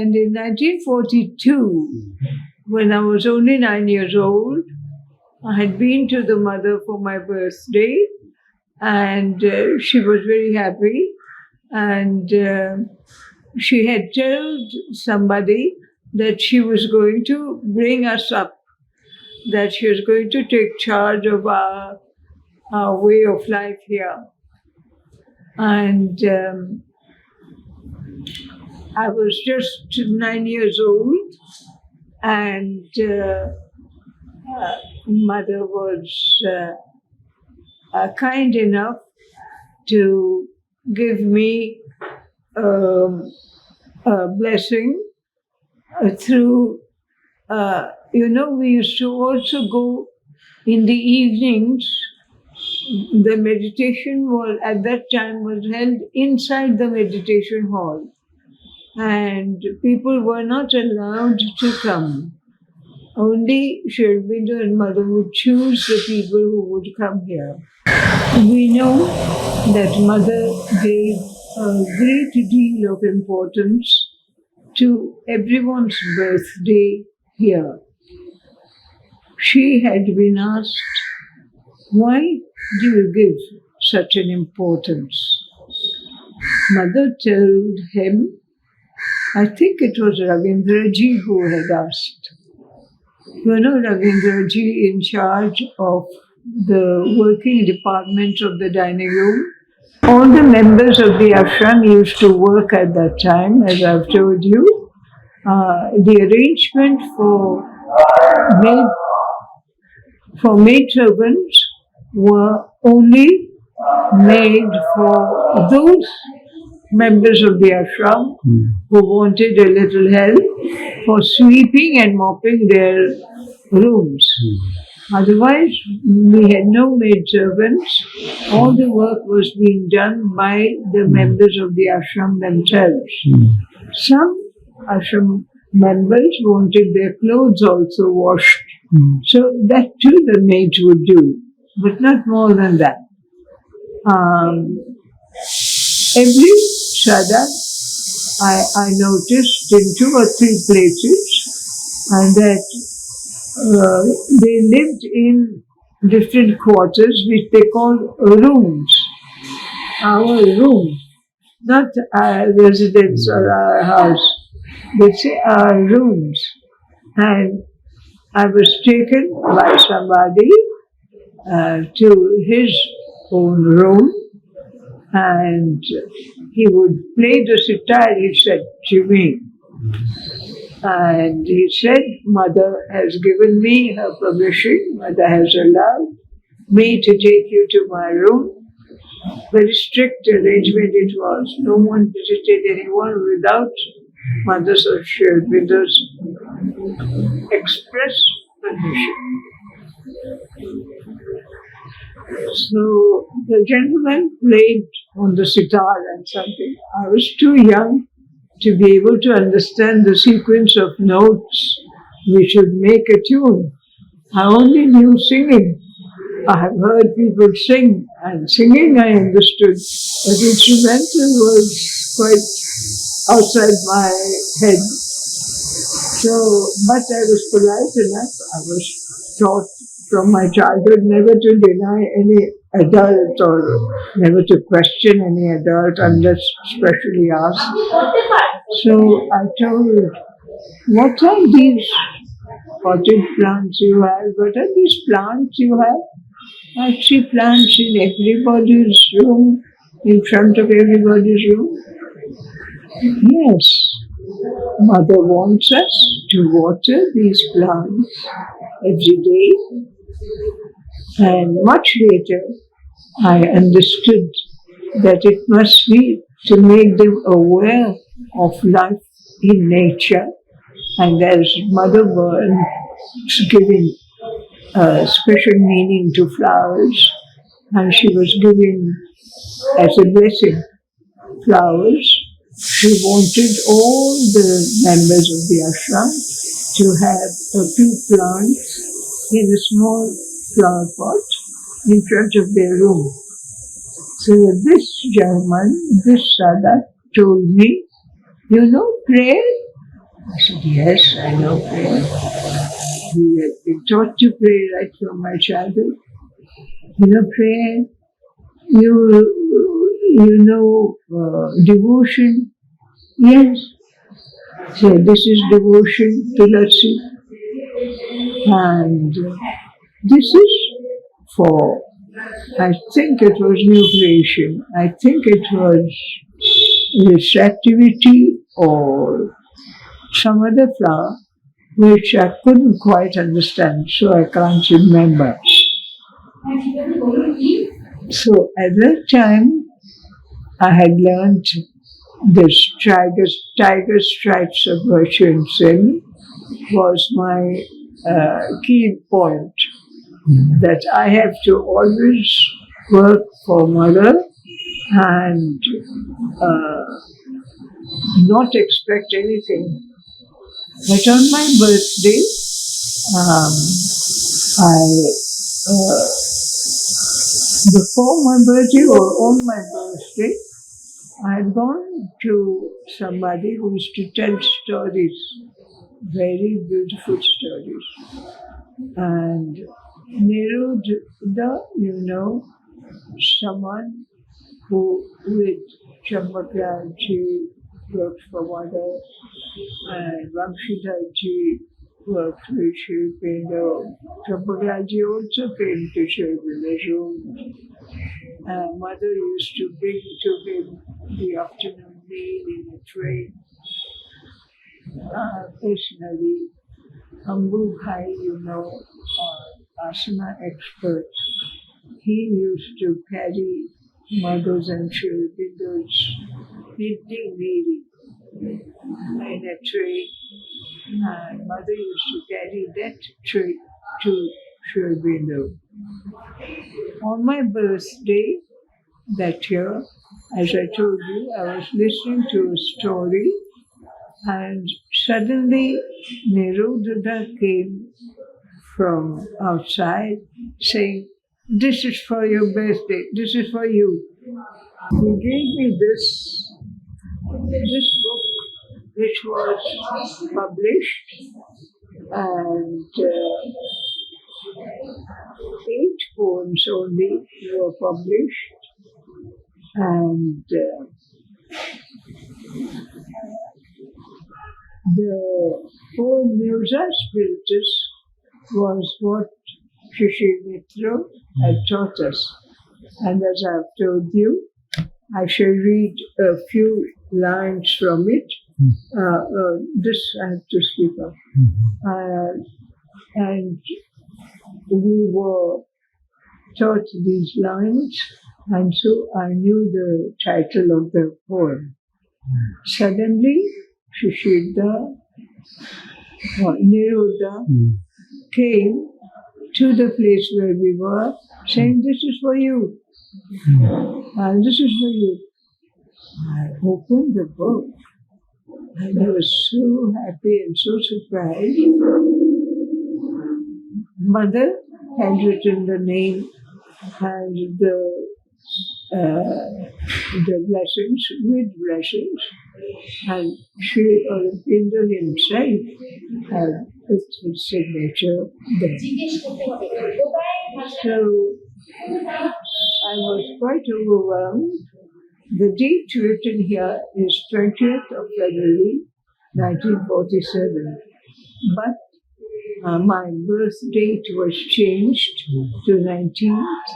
And in 1942, when I was only 9 years old, I had been to the mother for my birthday, and she was very happy. And she had told somebody that she was going to bring us up, that she was going to take charge of our way of life here. And I was just 9 years old, and mother was kind enough to give me a blessing through, we used to also go in the evenings. The meditation at that time was held inside the meditation hall, and people were not allowed to come. Only Aurobindo and mother would choose the people who would come here. We know that mother gave a great deal of importance to everyone's birthday here. She had been asked, "Why do you give such an importance?" Mother told him, I think it was Ravindraji who had asked. Ravindraji in charge of the working department of the dining room. All the members of the ashram used to work at that time, as I've told you. The arrangement for maid servants were only made for those members of the ashram who wanted a little help for sweeping and mopping their rooms. Otherwise, we had no maid servants. All the work was being done by the members of the ashram themselves. Some ashram members wanted their clothes also washed. So that too the maids would do, but not more than that. Every sadhak, I noticed in 2 or 3 places, and that they lived in different quarters which they called rooms. Our room, not our residence or our house. They say our rooms. And I was taken by somebody to his own room, and he would play the sitar, he said to me. And he said, "Mother has given me her permission, Mother has allowed me to take you to my room." Very strict arrangement it was. No one visited anyone without Mother's or Aurobindo express permission. So the gentleman played on the sitar and something. I was too young to be able to understand the sequence of notes which should make a tune. I only knew singing. I have heard people sing, and singing I understood, but instrumental was quite outside my head. So, but I was polite enough. I was taught from my childhood never to deny any adult or never to question any adult unless specially asked. So I told, "What are these potted plants you have? What are these plants you have?" "I see plants in everybody's room, in front of everybody's room." "Yes, Mother wants us to water these plants every day." And much later, I understood that it must be to make them aware of life in nature. And as Mother was giving a special meaning to flowers, and she was giving as a blessing flowers, she wanted all the members of the ashram to have a few plants in a small flower pot in front of their room. So this gentleman, this sadhak, told me, "Prayer I said, yes, I know prayer. We have been taught to pray right from my childhood. Prayer, devotion. Yes. So this is devotion to Latsi. And this is for, I think it was new creation. I think it was this activity or some other flower which I couldn't quite understand, so I can't remember. So at that time, I had learned this tiger stripes of virtue and sin was my key point, that I have to always work for mother and not expect anything. But on my birthday, before my birthday or on my birthday, I had gone to somebody who used to tell stories, very beautiful stories. And Neruda, someone who with Chambakranji worked for mother, and Vamshidharji worked with Aurobindo. Chambakranji also came to Aurobindo room. Mother used to bring to him the afternoon meal in a tray. Personally, Ambu Bhai, asana expert, he used to carry mother's and Aurobindo evening meal in a tray. And mother used to carry that tray to Aurobindo. On my birthday that year, as I told you, I was listening to a story, and suddenly Neruda came from outside saying, "This is for your birthday, this is for you." He gave me this book, which was published, and 8 poems only were published, and the poem Musa Spiritus was what Shishi Mitra had taught us. And as I've told you, I shall read a few lines from it. This I have to speak of. And we were taught these lines, and so I knew the title of the poem. Suddenly, Neruda came to the place where we were, saying, "This is for you, and this is for you." I opened the book, and I was so happy and so surprised. Mother had written the name and the blessings with blessings, and Sri Aurobindo himself had put his signature there. So I was quite overwhelmed. The date written here is 20th of February 1947, but my birth date was changed to 19th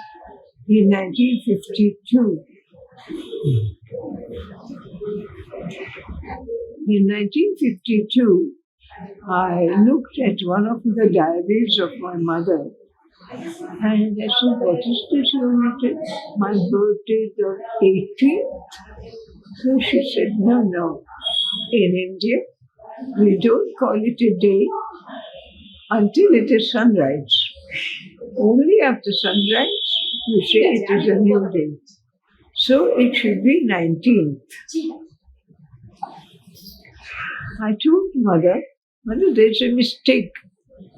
in 1952. In 1952, I looked at one of the diaries of my mother, and I said, "What is this you written? My birthday is on 18th?" So she said, No. In India, we don't call it a day until it is sunrise. Only after sunrise, we say it is a new day. So it should be 19th. I told Mother, there's a mistake.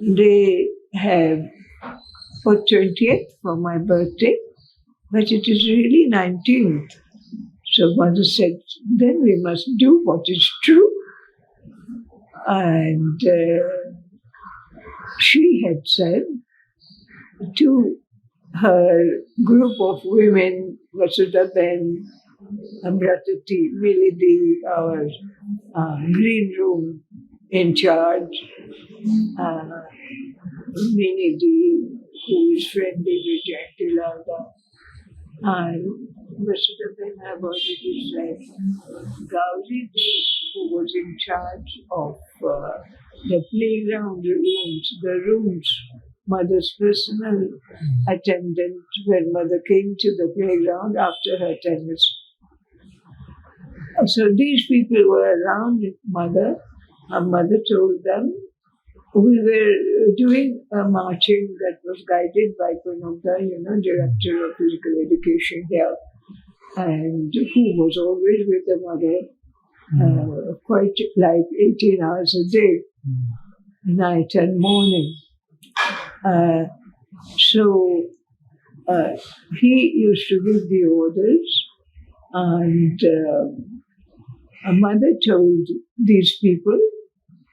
They have put 20th for my birthday, but it is really 19th. So Mother said, then we must do what is true. And she had said to her group of women, Vasudha Ben, Amratati, Milidi, our green room in charge, Minidi, who is friendly with Jantilada, and Vasudha Ben have already said, Gauri, who was in charge of the playground rooms, the rooms, mother's personal attendant when mother came to the playground after her tennis. So these people were around mother. Her mother told them, we were doing a marching that was guided by Kununda, director of physical education here, and who was always with the mother, quite like 18 hours a day, night and morning. So he used to give the orders, and a mother told these people,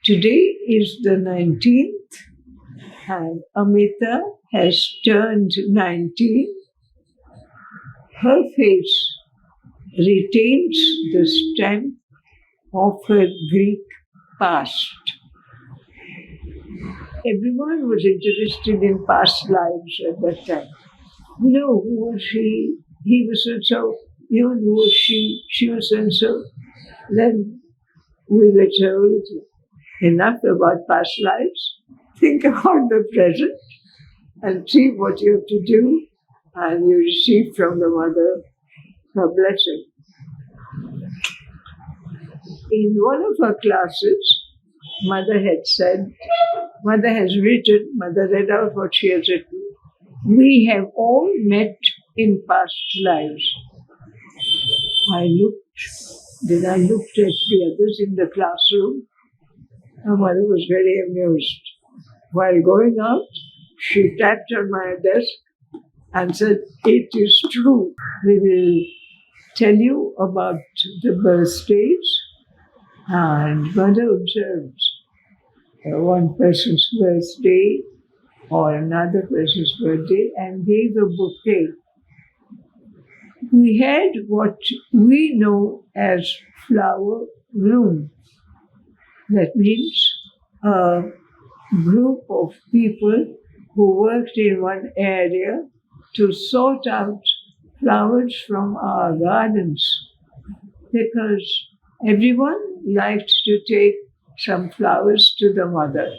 today is the 19th, and Amita has turned 19. Her face retains the strength of her Greek past. Everyone was interested in past lives at that time. Who was she? He was so. Who was she? She was so. Then we were told, enough about past lives. Think about the present and see what you have to do, and you receive from the mother her blessing. In one of her classes, mother has written, mother read out what she has written. We have all met in past lives. I looked at the others in the classroom. Her mother was very amused. While going out, she tapped on my desk and said, it is true. We will tell you about the birthdays. And mother observed one person's birthday or another person's birthday and gave a bouquet. We had what we know as flower room. That means a group of people who worked in one area to sort out flowers from our gardens, because everyone liked to take some flowers to the mother.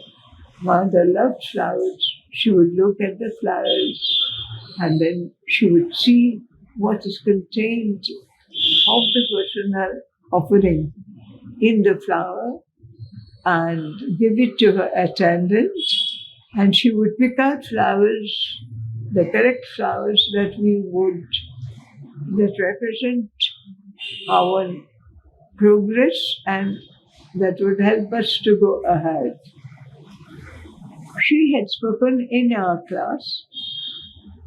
Mother loved flowers. She would look at the flowers and then she would see what is contained of the personal offering in the flower and give it to her attendant, and she would pick out flowers, the correct flowers that represent our progress and that would help us to go ahead. She had spoken in our class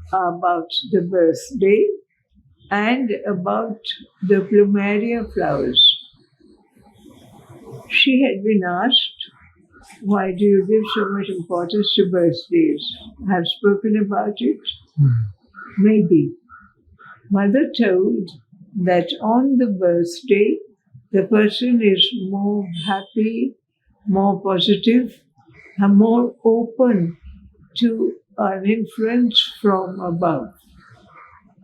about the birthday and about the plumeria flowers. She had been asked, why do you give so much importance to birthdays? I have spoken about it. Maybe. Mother told that on the birthday, the person is more happy, more positive, and more open to an influence from above.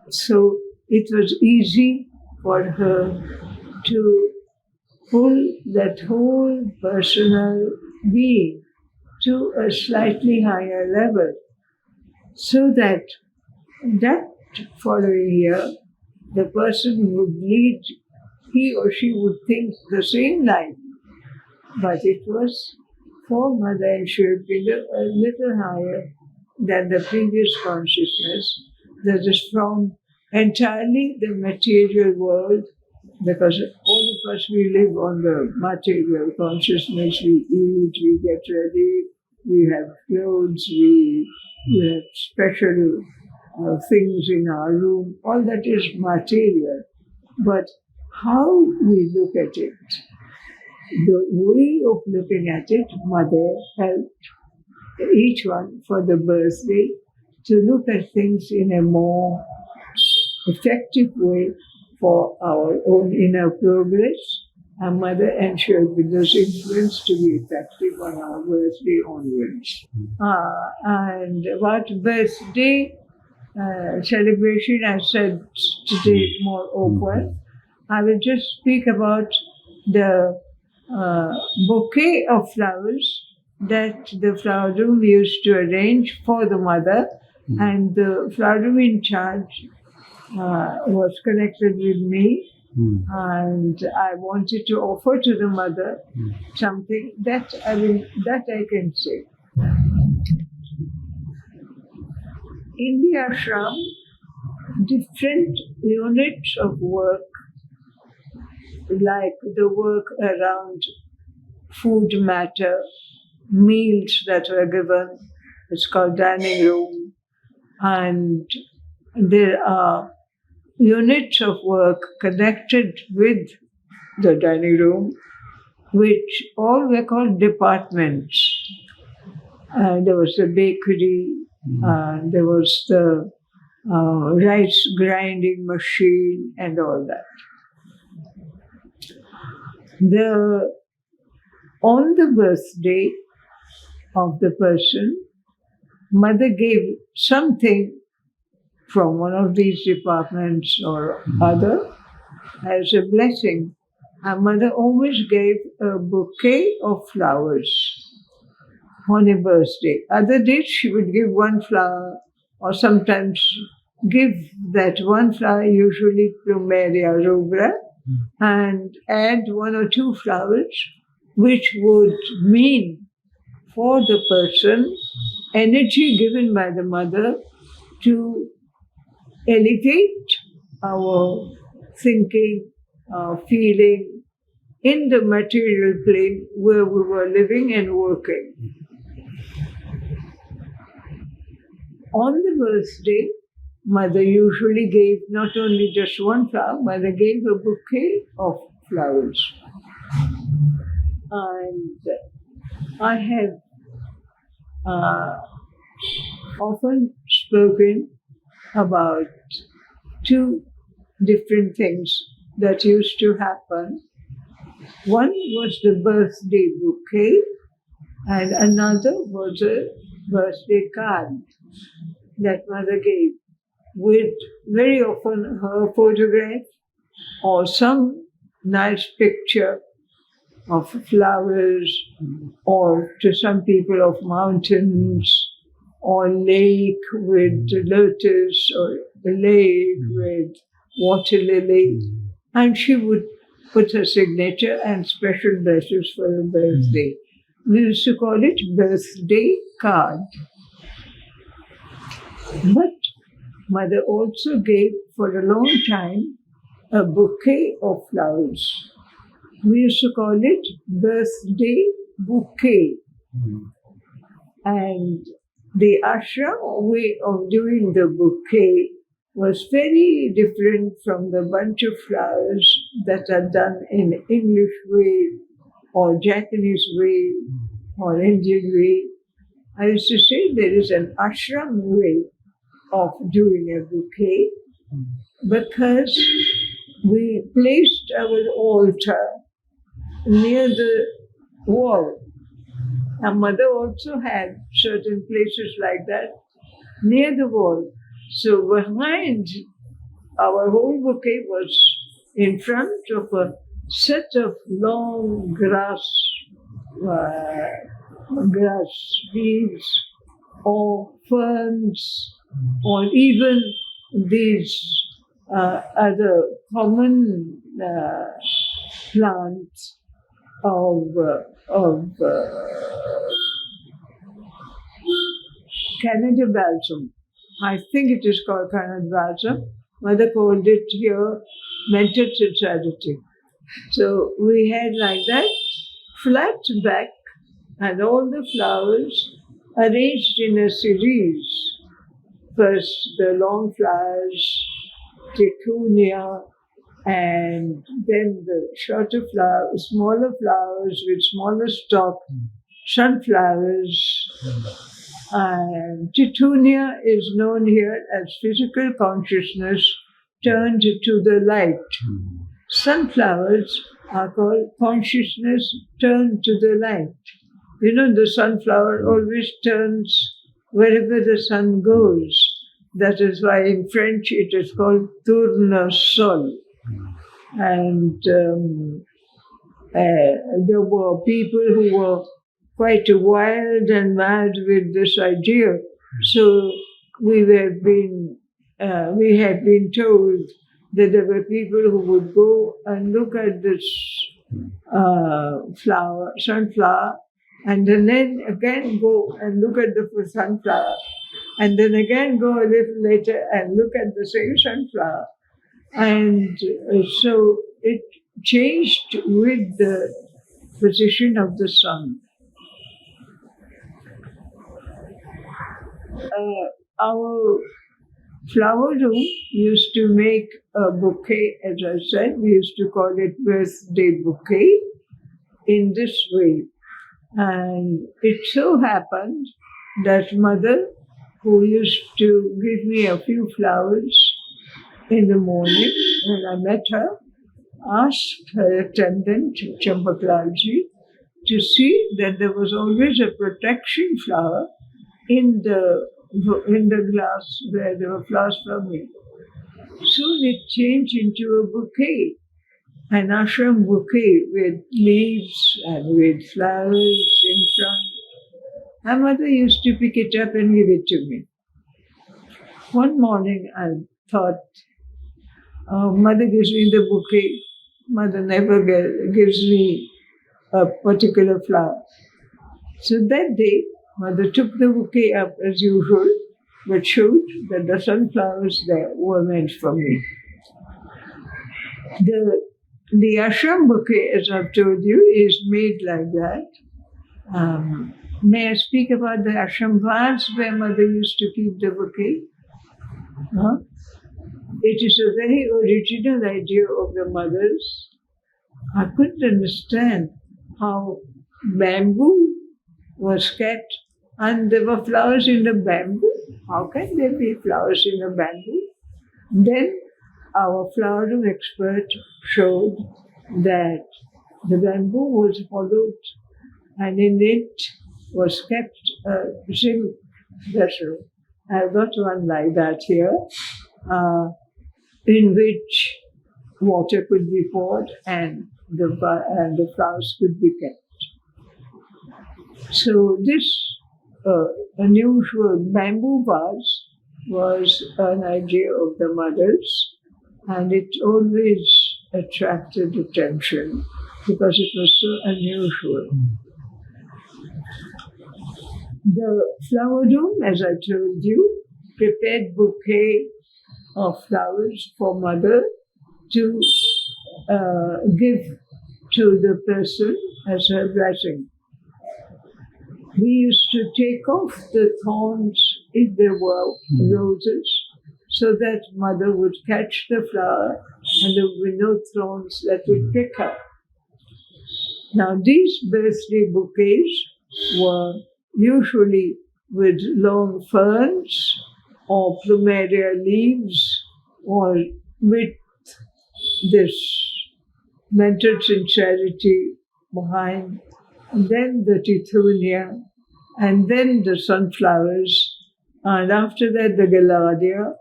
So it was easy for her to pull that whole personal being to a slightly higher level, so that following year, the person would lead, he or she would think the same life, but it was for mother and she would be a little higher than the previous consciousness that is from entirely the material world, because all of us, we live on the material consciousness. We eat, we get ready, we have clothes, we have special things in our room. All that is material. But how we look at it the way of looking at it, Mother helped each one for the birthday to look at things in a more effective way for our own inner progress. And Mother ensured with those influence to be effective on our birthday onwards. And about birthday celebration, I said today more open. I will just speak about the bouquet of flowers that the flower room used to arrange for the mother, and the flower room in charge was connected with me, and I wanted to offer to the mother something that I can say. In the ashram, different units of work, like the work around food matter, meals that were given, it's called dining room, and there are units of work connected with the dining room, which all were called departments. There was the bakery, there was the rice grinding machine and all that. On the birthday of the person, Mother gave something from one of these departments or other as a blessing. Our Mother always gave a bouquet of flowers on a birthday. Other days she would give one flower, or sometimes give that one flower, usually Plumeria rubra, and add one or two flowers, which would mean for the person energy given by the mother to elevate our thinking, our feeling in the material plane where we were living and working. On the birthday, Mother usually gave not only just one flower, Mother gave a bouquet of flowers. And I have often spoken about two different things that used to happen. One was the birthday bouquet, and another was a birthday card that Mother gave, with very often her photograph or some nice picture of flowers, or to some people of mountains, or lake with lotus, or a lake with water lily. And she would put her signature and special blessings for her birthday. We used to call it birthday card. But Mother also gave for a long time a bouquet of flowers. We used to call it birthday bouquet. And the ashram way of doing the bouquet was very different from the bunch of flowers that are done in English way or Japanese way or Indian way. I used to say there is an ashram way of doing a bouquet because we placed our altar near the wall. Our Mother also had certain places like that near the wall. So behind our whole bouquet was in front of a set of long grass leaves or ferns, or even these other common plants of Canada balsam. I think it is called Canada balsam. Mother called it here mental sincerity. So we had like that, flat back, and all the flowers arranged in a series. First the long flowers, Ticunia, and then the shorter flowers, smaller flowers with smaller stalk, sunflowers. And Titunia is known here as physical consciousness turned to the light. Sunflowers are called consciousness turned to the light. You know, the sunflower always turns wherever the sun goes. That is why in French it is called tournesol. And there were people who were quite wild and mad with this idea. So we had been told that there were people who would go and look at this sunflower, and then again go and look at the sunflower, and then again go a little later and look at the same sunflower. And so it changed with the position of the sun. Our flower room used to make a bouquet, as I said. We used to call it birthday bouquet in this way. And it so happened that Mother, who used to give me a few flowers in the morning when I met her, asked her attendant, Champaklaji, to see that there was always a protection flower in the glass where there were flowers from me. Soon it changed into a bouquet, an ashram bouquet with leaves and with flowers in front. My mother used to pick it up and give it to me. One morning I thought, Mother gives me the bouquet. Mother never gives me a particular flower. So that day, Mother took the bouquet up as usual, but showed that the sunflowers there were meant for me. The ashram bouquet, as I've told you, is made like that. May I speak about the ashram vase where Mother used to keep the bouquet? It is a very original idea of the Mother's. I couldn't understand how bamboo was kept and there were flowers in the bamboo. How can there be flowers in the bamboo? Then our flower room expert showed that the bamboo was hollowed and in it was kept a zinc vessel. I've got one like that here, in which water could be poured and the flowers could be kept. So this unusual bamboo vase was an idea of the Mother's, and it always attracted attention because it was so unusual. The flower room, as I told you, prepared bouquet of flowers for Mother to give to the person as her blessing. We used to take off the thorns if there were roses, so that Mother would catch the flower and there would be no thorns that would prick her. Now these birthday bouquets were usually with long ferns or plumeria leaves or with this mental sincerity behind, and then the tithunia, and then the sunflowers, and after that the gaillardia,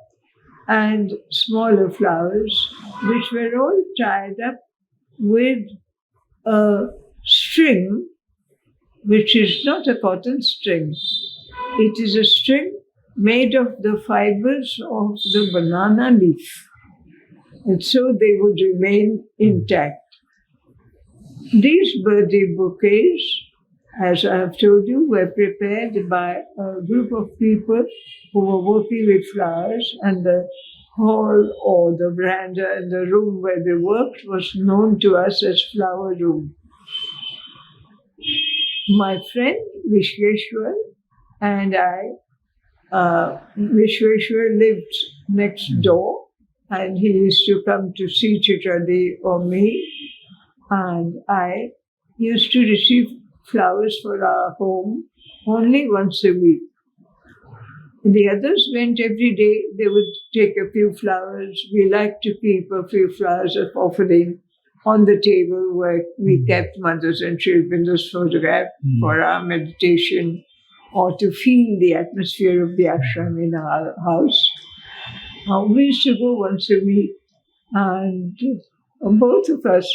and smaller flowers, which were all tied up with a string, which is not a cotton string. It is a string made of the fibers of the banana leaf, and so they would remain intact. These birthday bouquets, as I have told you, were prepared by a group of people who were working with flowers, and the hall or the veranda and the room where they worked was known to us as flower room. My friend Vishweshwar and I, Vishweshwar lived next door, and he used to come to see Chitradi or me, and I used to receive flowers for our home only once a week. The others went every day. They would take a few flowers. We like to keep a few flowers of offering on the table where we kept Mother's and Aurobindo photograph for our meditation or to feel the atmosphere of the ashram in our house. We used to go once a week, and both of us,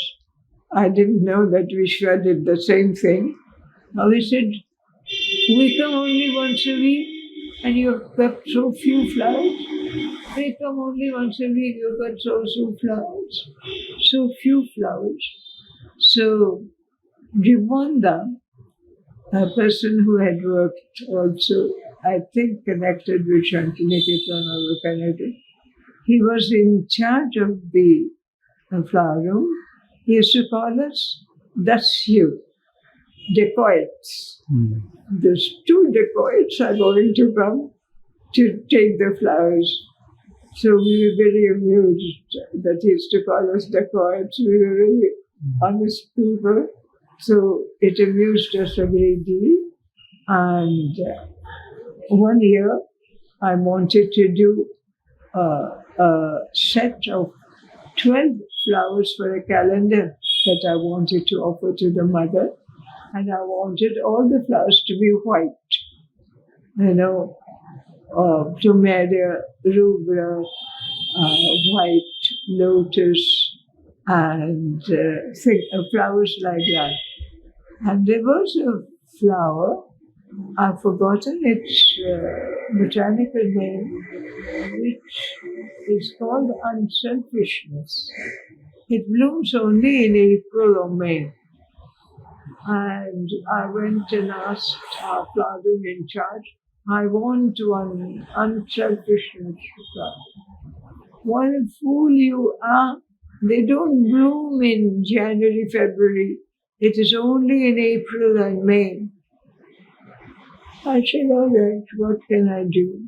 I didn't know that Vishwa did the same thing. We said, we come only once a week and you've kept so few flowers. We come only once a week, you've got so flowers, so few flowers. So Jivanda, a person who had worked also, I think connected with Shantiniketan or connected, he was in charge of the flower room. He used to call us Dasyu, dacoits. Those two dacoits are going to come to take the flowers. So we were very amused that he used to call us dacoits. We were really honest people. So it amused us a great deal. And one year I wanted to do a set of 12 flowers for a calendar that I wanted to offer to the mother. And I wanted all the flowers to be white. Plumeria, rubra, white lotus, and flowers like that. And there was a flower, I've forgotten its botanical name, which is called Unselfishness. It blooms only in April or May. And I went and asked our flower room in charge, I want one Unselfishness flower. What a fool you are. They don't bloom in January, February. It is only in April and May. I said, all right, what can I do?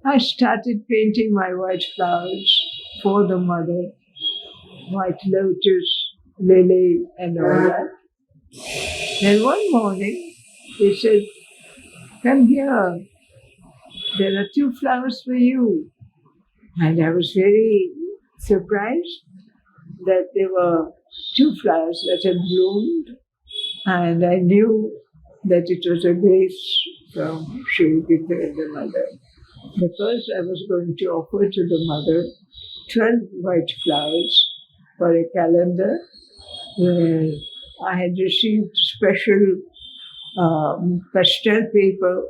I started painting my white flowers for the mother, white lotus, lily, and all that. Then one morning, he said, come here, there are 2 flowers for you. And I was very surprised that there were 2 flowers that had bloomed, and I knew that it was a grace from Sri the mother, because I was going to offer to the mother 12 white flowers for a calendar where I had received special pastel paper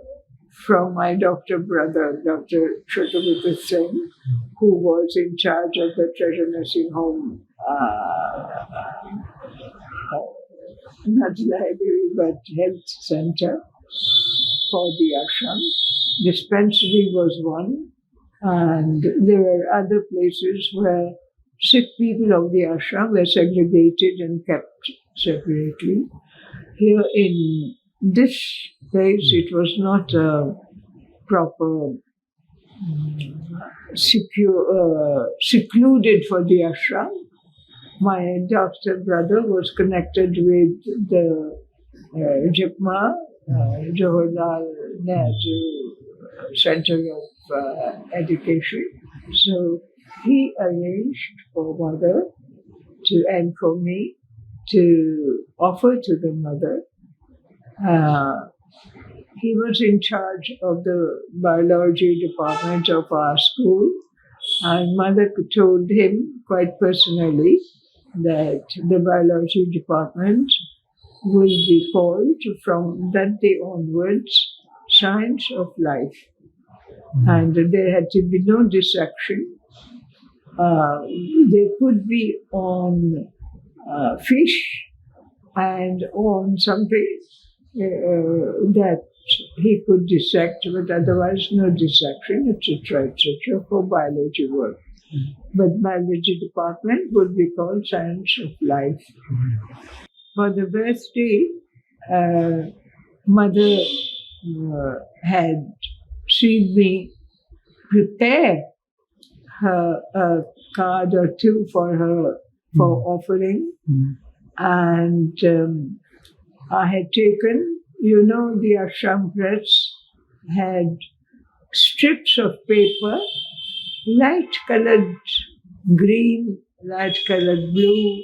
from my doctor brother, Dr. Amita Sen, who was in charge of the treasure nursing home, not library, but health center for the ashram. Dispensary was one, and there were other places where sick people of the ashram were segregated and kept separately. Here in this place, it was not a proper secluded for the ashram. My doctor brother was connected with the JIPMA, Jawaharlal Nehru Center of Education. So he arranged for mother and for me to offer to the mother. He was in charge of the biology department of our school, and mother told him quite personally that the biology department will be called from that day onwards Science of Life. And there had to be no dissection. They could be on fish and on something that he could dissect, but otherwise no dissection, etc., etc., for biology work. But biology department would be called Science of Life. For the birthday, mother had seen me prepare her a card or two for her for offering. And I had taken, the Ashram press had strips of paper, light-colored green, light-colored blue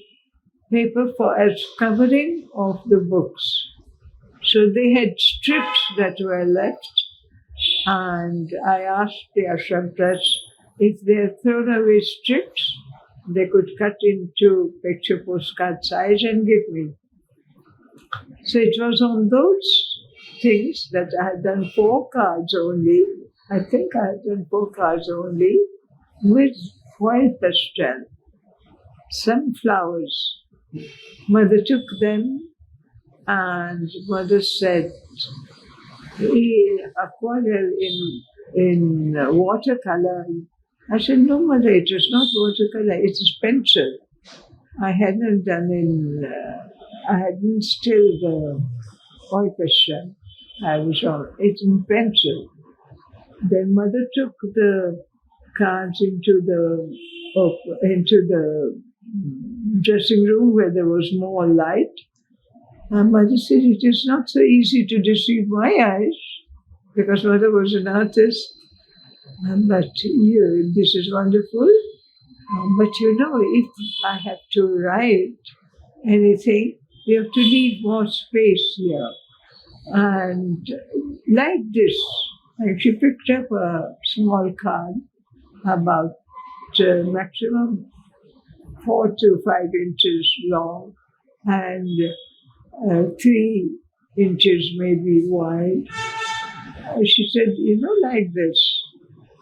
paper for as covering of the books. So they had strips that were left, and I asked the Ashram press if they had thrown away strips, they could cut into picture postcard size and give me. So it was on those things that I had done 4 cards only. I think I had done 4 cards only with white pastel, some flowers. Mother took them and Mother said, aquarelle in watercolor. I said, no, Mother, it is not watercolor, it is pencil. I hadn't still the orchestra I was on. It's in pencil. Then Mother took the cards into the dressing room where there was more light. And Mother said, it is not so easy to deceive my eyes, because Mother was an artist. But this is wonderful. But if I have to write anything, you have to leave more space here. And like this, and she picked up a small card about maximum 4 to 5 inches long and 3 inches maybe wide. She said, like this.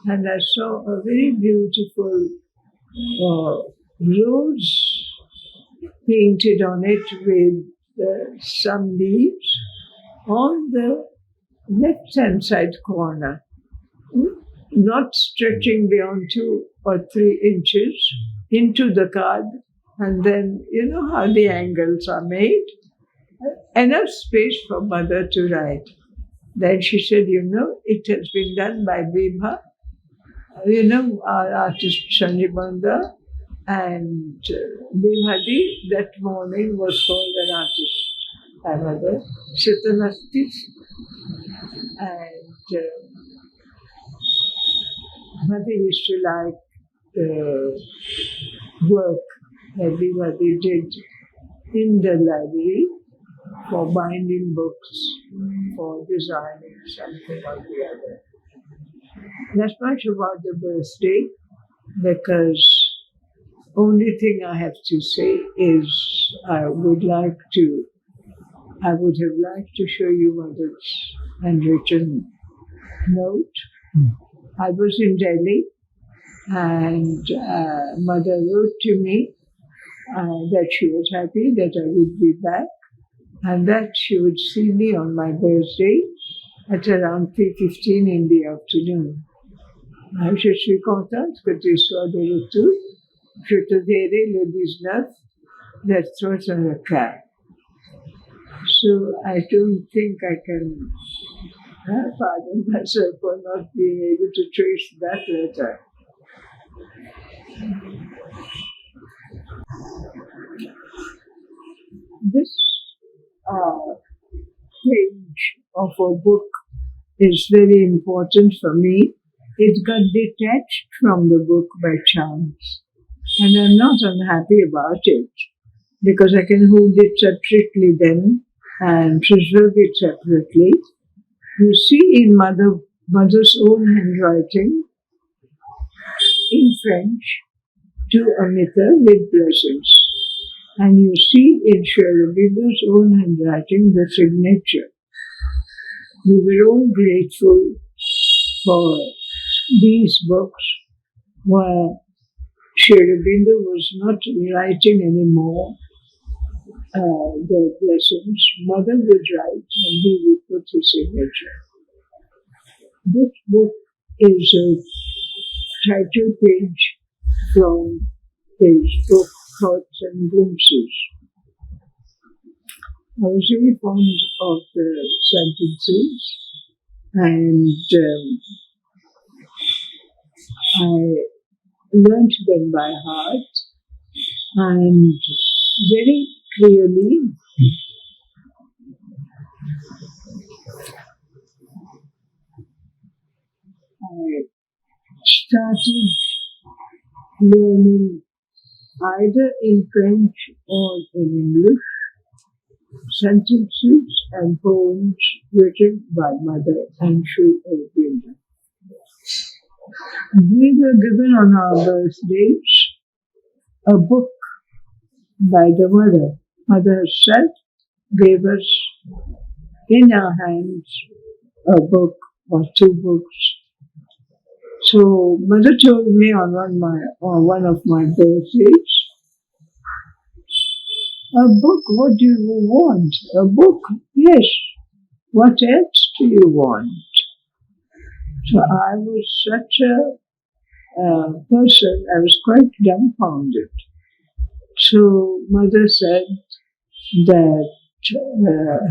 And I saw a very beautiful rose painted on it with some leaves on the left-hand side corner, not stretching beyond 2 or 3 inches into the card. And then, how the angles are made. Enough space for Mother to write. Then she said, it has been done by Bhima, our artist Sanjibanda, and Bhimadi that morning was called an artist by Mother, Sitanastis. And Mother used to like the work that Bhimadi did in the library for binding books, for designing something or the other. That's much about the birthday, because only thing I have to say is I would have liked to show you Mother's handwritten note. I was in Delhi and Mother wrote to me that she was happy that I would be back and that she would see me on my birthday at around 3:15 in the afternoon. Je suis contente que tu sois de retour. Je te verrai le 19, let's throw it on a cab. So I don't think I can pardon myself for not being able to trace that letter. This page of a book is very important for me. It got detached from the book by chance. And I'm not unhappy about it, because I can hold it separately then and preserve it separately. You see in Mother's own handwriting, in French, to Amita with blessings. And you see in Aurobindo's own handwriting the signature. We were all grateful for these books where Aurobindo was not writing anymore the blessings. Mother would write and he would put his signature. This book is a title page from his book Thoughts and Glimpses. I was really fond of the sentences, and I learnt them by heart, and very clearly I started learning either in French or in English sentences and poems written by Mother and Sri Aurobindo. We were given on our birthdays a book by the Mother. Mother herself gave us in our hands a book or two books. So Mother told me on one of my birthdays, a book, what do you want? A book? Yes. What else do you want? So I was such a person, I was quite dumbfounded. So Mother said that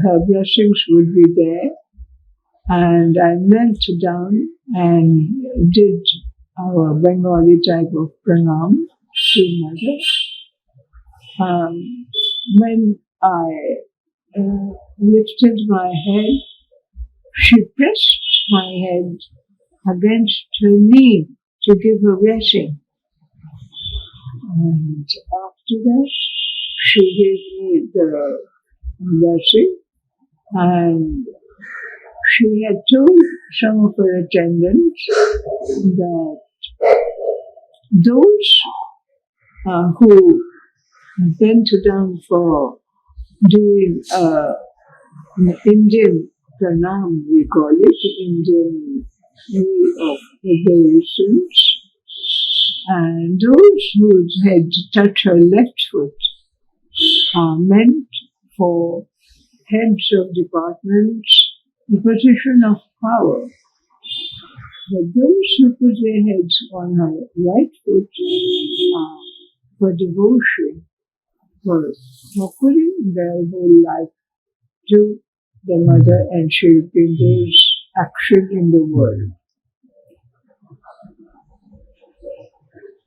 her blessings would be there, and I knelt down and did our Bengali type of pranam to Mother. When I lifted my head, she pressed my head against her knee to give her blessing. And after that, she gave me the blessing, and she had told some of her attendants that those who bent down for doing Indian pranam, we call it, Indian way of obeisances, and those whose head touch her left foot are meant for heads of departments, the position of power. But those who put their heads on her right foot are for devotion, for putting their whole life to the Mother and Sri Aurobindo's action in the world.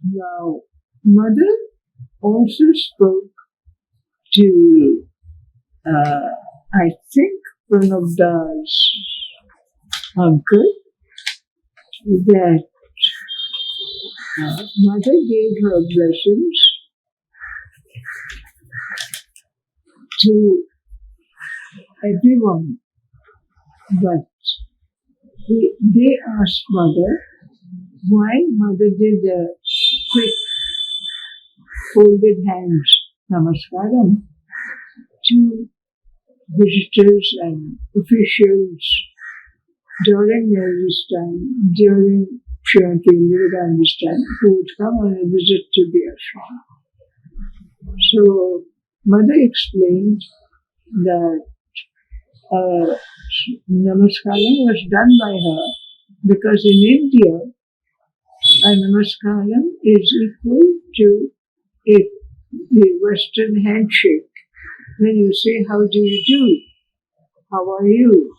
Now, Mother also spoke to, I think, Pranabda's uncle, that Mother gave her blessings to everyone, but they asked Mother why Mother did a quick folded hands namaskaram to visitors and officials during Nehru's time, during Srimati Indira Gandhi's time, who would come on a visit to the ashram. So Mother explained that namaskaram was done by her because in India, a namaskaram is equal to the Western handshake. When you say, how do you do? How are you?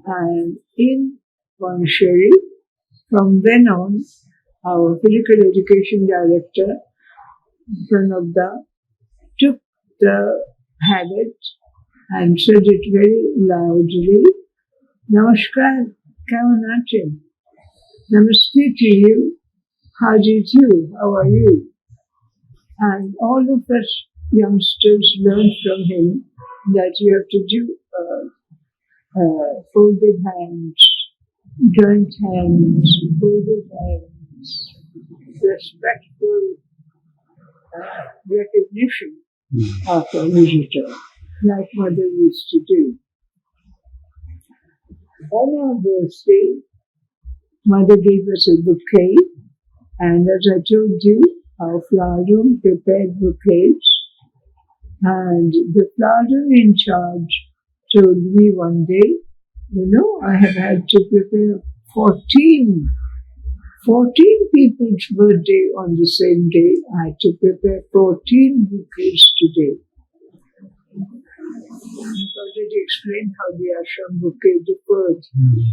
And in Pondicherry, from then on, our physical education director, Pranabda, took the habit and said it very loudly, Namaskar, kaman achen? Namaste to you, how do you do? How are you? And all of us youngsters learned from him that you have to do folded hands, joint hands, folded hands, respectful recognition of a visitor, like Mother used to do. On our birthday, Mother gave us a bouquet, and as I told you, our flower room prepared bouquets, and the flower room in charge told me one day, I have had to prepare 14 people's birthday on the same day. I had to prepare 14 bouquets today. I've already explained how the ashram bouquet differed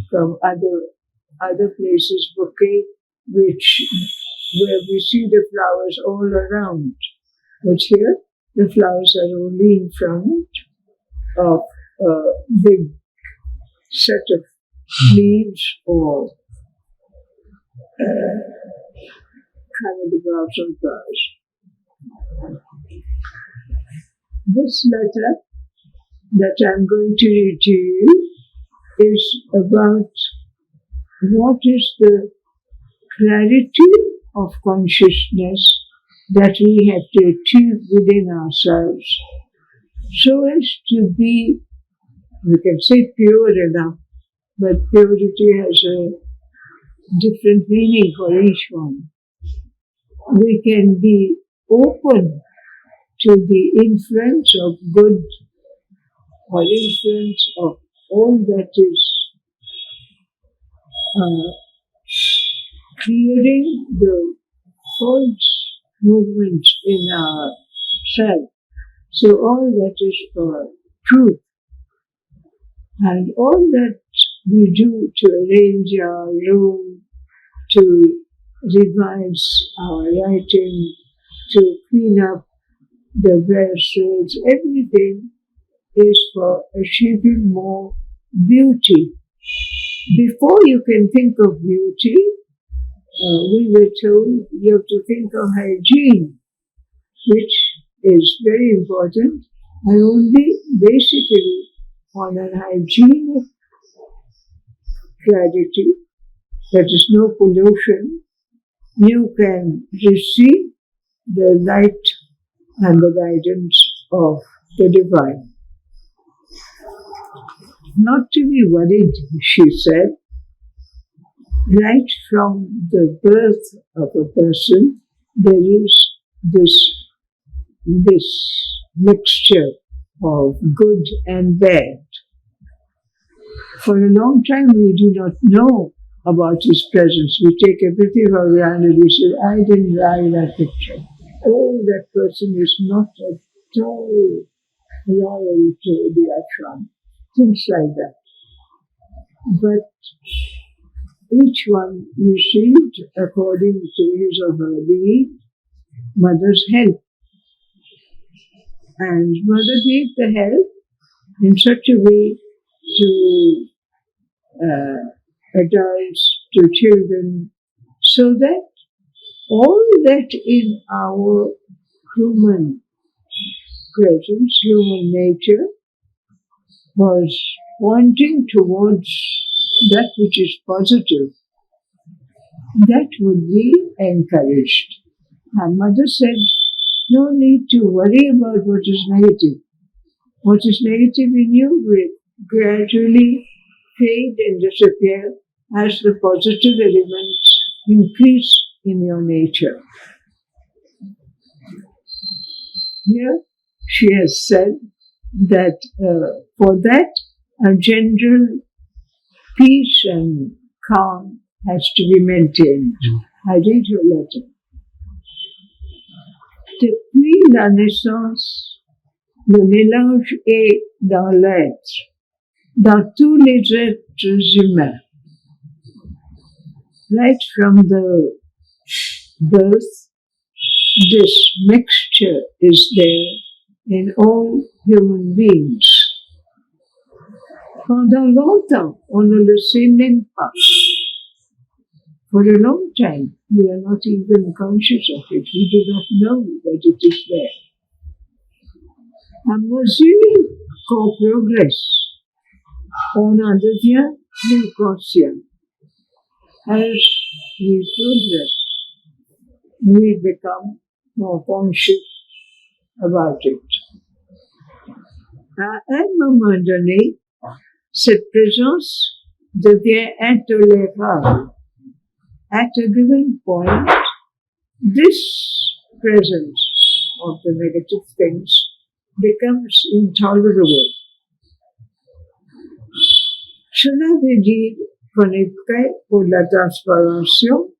from other places' bouquet, which where we see the flowers all around. But here, the flowers are only in front of a big set of leaves or kind of flowers. This letter that I'm going to read to you is about what is the clarity of consciousness that we have to achieve within ourselves so as to be, we can say, pure enough, but purity has a different meaning for each one. We can be open to the influence of good or influence of all that is clearing the false movements in our self. So all that is for truth. And all that we do to arrange our room, to revise our writing, to clean up the vessels, everything is for achieving more beauty. Before you can think of beauty, we were told you have to think of hygiene, which is very important, and only basically on an hygienic clarity, that is no pollution, you can receive the light and the guidance of the divine. Not to be worried, she said. Right from the birth of a person, there is this mixture of good and bad. For a long time, we do not know about His presence. We take everything for granted. We say, I didn't like that picture. Oh, that person is not at all loyal to the ashram. Things like that. But each one received, according to his or her being, mother's help. And mother gave the help in such a way to adults, to children, so that all that in our human presence, human nature, was pointing towards that which is positive, that would be encouraged. And mother said, no need to worry about what is negative. What is negative in you will gradually fade and disappear as the positive elements increase in your nature. Here she has said that for that a general peace and calm has to be maintained. I read your letter. Depuis la naissance, le mélange est dans l'être, dans tous les êtres humains. Right from the birth, this mixture is there in all human beings. Pendant longtemps, on ne le sait même pas. For a long time, we are not even conscious of it. We do not know that it is there. À mesure qu'on progresse, on en devient plus conscient. As we progress, we become more conscious about it. À un moment donné, cette présence devient intolérable. At a given point, this presence of the negative things becomes intolerable. Cela veut dire qu'on est prêt pour la transformation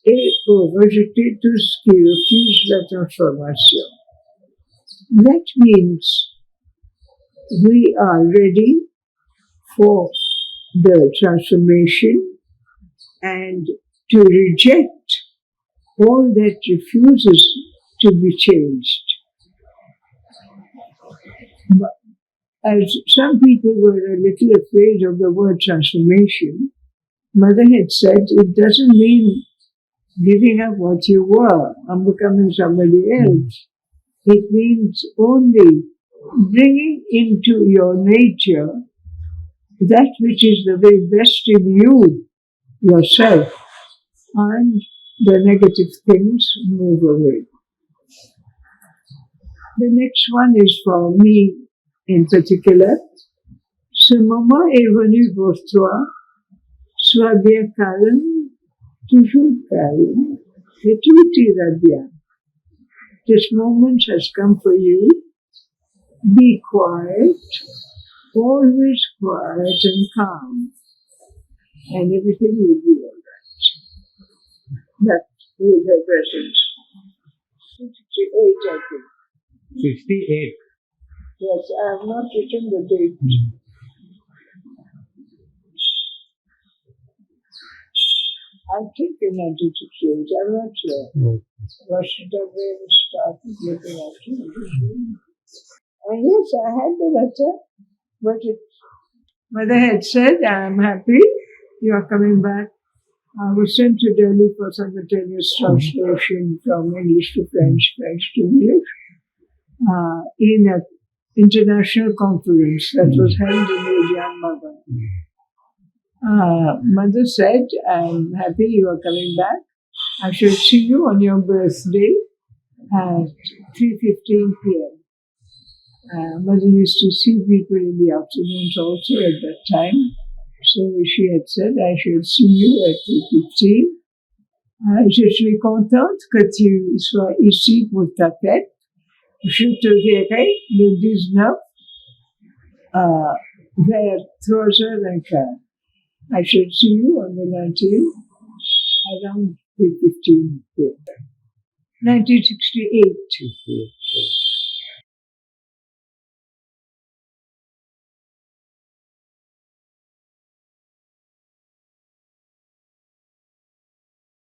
et pour rejeter tout ce qui refuse la transformation. That means we are ready for the transformation and to reject all that refuses to be changed. But as some people were a little afraid of the word transformation, Mother had said it doesn't mean giving up what you were and becoming somebody else. It means only bringing into your nature that which is the very best in you, yourself, and the negative things move away. The next one is for me in particular. Ce moment est venu pour toi, sois bien calme, toujours calme, et tout ira bien. This moment has come for you. Be quiet, always quiet and calm, and everything will be all right. That's with her presence. 68, I think. 68. Yes, I have not written the date. I think in 1968, I'm not sure. What should have been started looking at it. And yes, I had the letter, but Mother had said, I'm happy you are coming back. I was sent to Delhi for simultaneous translation from English to French, French to English, in an international conference that was held in Mother. Mother said, I'm happy you are coming back. I shall see you on your birthday at 3:15 p.m. Mother used to see people in the afternoons also at that time. So she had said, I shall see you at 3:15. Je suis contente que tu sois ici pour ta fête. Je te verrai le 19 vers 3h15. I shall see you on the 19th around 3:15 p.m. 1968.